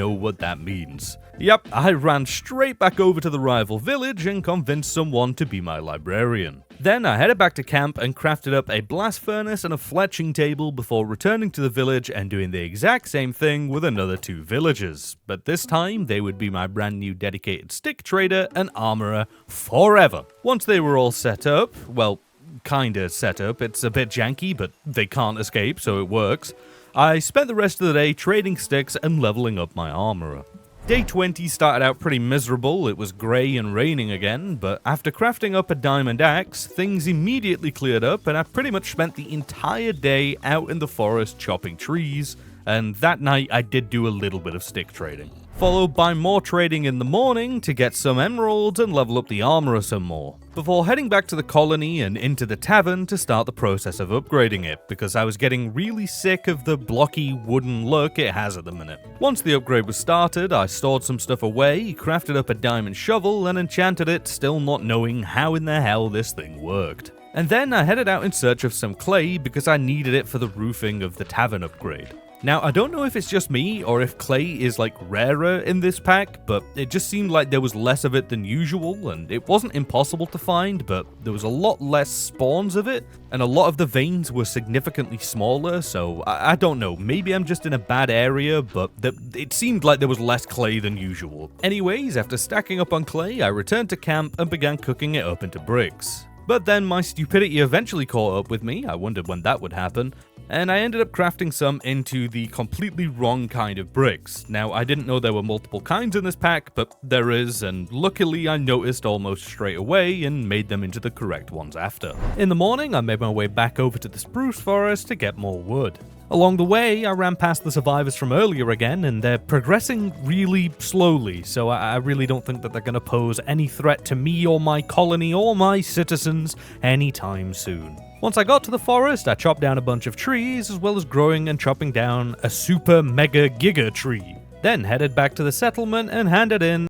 know what that means. Yep, I ran straight back over to the rival village and convinced someone to be my librarian. Then I headed back to camp and crafted up a blast furnace and a fletching table before returning to the village and doing the exact same thing with another 2 villagers. But this time, they would be my brand new dedicated stick trader and armorer forever. Once they were all set up, well, kinda set up, it's a bit janky, but they can't escape, so it works. I spent the rest of the day trading sticks and leveling up my armorer. Day 20 started out pretty miserable. It was grey and raining again, but after crafting up a diamond axe, things immediately cleared up and I pretty much spent the entire day out in the forest chopping trees, and that night I did do a little bit of stick trading. Followed by more trading in the morning to get some emeralds and level up the armorer some more, before heading back to the colony and into the tavern to start the process of upgrading it, because I was getting really sick of the blocky wooden look it has at the minute. Once the upgrade was started, I stored some stuff away, crafted up a diamond shovel, and enchanted it, still not knowing how in the hell this thing worked. And then I headed out in search of some clay because I needed it for the roofing of the tavern upgrade. Now, I don't know if it's just me or if clay is like rarer in this pack, but it just seemed like there was less of it than usual, and it wasn't impossible to find, but there was a lot less spawns of it, and a lot of the veins were significantly smaller, so I don't know, maybe I'm just in a bad area, but it seemed like there was less clay than usual. Anyways, after stacking up on clay, I returned to camp and began cooking it up into bricks. But then my stupidity eventually caught up with me, I wondered when that would happen, and I ended up crafting some into the completely wrong kind of bricks. Now, I didn't know there were multiple kinds in this pack, but there is, and luckily I noticed almost straight away and made them into the correct ones after. In the morning, I made my way back over to the spruce forest to get more wood. Along the way, I ran past the survivors from earlier again, and they're progressing really slowly, so I really don't think that they're going to pose any threat to me or my colony or my citizens anytime soon. Once I got to the forest, I chopped down a bunch of trees, as well as growing and chopping down a super mega giga tree. Then headed back to the settlement and handed in